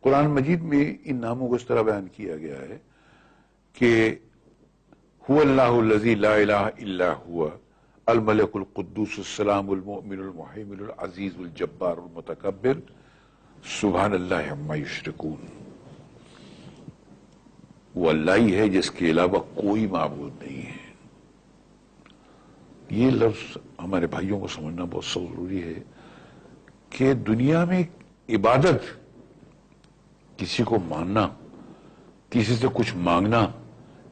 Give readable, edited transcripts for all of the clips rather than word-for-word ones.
قرآن مجید میں ان ناموں کو اس طرح بیان کیا گیا ہے کہ هو اللہ الذی لا الہ الا هو الملک القدوس السلام المؤمن المحیمن العزیز الجبار المتکبر سبحان اللہ عما یشرکون. وہ اللہ ہی ہے جس کے علاوہ کوئی معبود نہیں ہے. یہ لفظ ہمارے بھائیوں کو سمجھنا بہت ضروری ہے کہ دنیا میں عبادت، کسی کو ماننا، کسی سے کچھ مانگنا،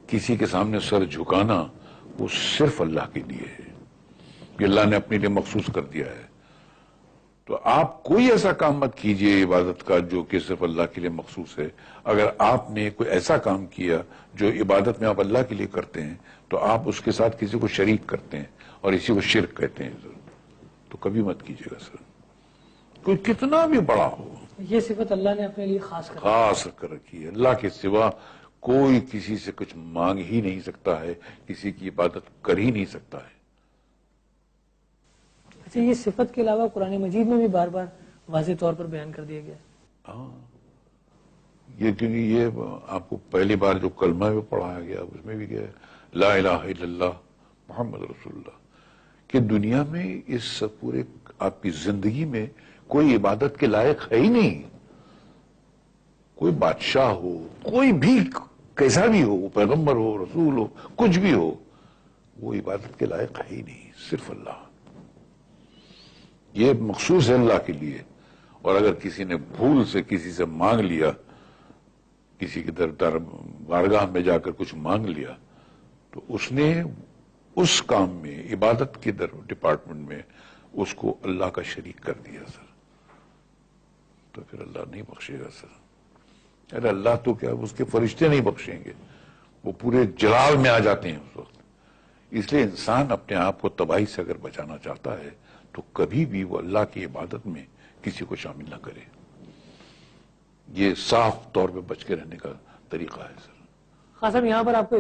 کسی کے سامنے سر جھکانا، وہ صرف اللہ کے لیے ہے. یہ اللہ نے اپنے لیے مخصوص کر دیا ہے. تو آپ کوئی ایسا کام مت کیجئے عبادت کا جو کہ صرف اللہ کے لیے مخصوص ہے. اگر آپ نے کوئی ایسا کام کیا جو عبادت میں آپ اللہ کے لیے کرتے ہیں تو آپ اس کے ساتھ کسی کو شریک کرتے ہیں اور اسی کو شرک کہتے ہیں. تو کبھی مت کیجئے گا سر، کوئی کتنا بھی بڑا ہو. یہ صفت اللہ نے اپنے لیے خاص کر رکھی ہے. اللہ کے سوا کوئی کسی سے کچھ مانگ ہی نہیں سکتا ہے، کسی کی عبادت کر ہی نہیں سکتا ہے. اچھا، یہ صفت کے علاوہ قرآن مجید میں بھی بار بار واضح طور پر بیان کر دیا گیا ہے. ہاں، یہ کیونکہ یہ آپ کو پہلی بار جو کلمہ میں پڑھایا گیا اس میں بھی گیا لا الہ الا اللہ محمد رسول اللہ. کہ دنیا میں اس پورے آپ کی زندگی میں کوئی عبادت کے لائق ہے ہی نہیں. کوئی بادشاہ ہو، کوئی بھی کیسا بھی ہو، پیغمبر ہو، رسول ہو، کچھ بھی ہو، وہ عبادت کے لائق ہے ہی نہیں، صرف اللہ. یہ مخصوص ہے اللہ کے لیے. اور اگر کسی نے بھول سے کسی سے مانگ لیا، کسی کے بارگاہ میں جا کر کچھ مانگ لیا، تو اس نے اس کام میں عبادت کے ڈپارٹمنٹ میں اس کو اللہ کا شریک کر دیا سر. تو پھر اللہ نہیں بخشے گا سر. ارے اللہ تو کیا، اس کے فرشتے نہیں بخشیں گے، وہ پورے جلال میں آ جاتے ہیں اس وقت. اس لیے انسان اپنے آپ کو تباہی سے اگر بچانا چاہتا ہے تو کبھی بھی وہ اللہ کی عبادت میں کسی کو شامل نہ کرے. یہ صاف طور پہ بچ کے رہنے کا طریقہ ہے سر. خاص صاحب، یہاں پر آپ کو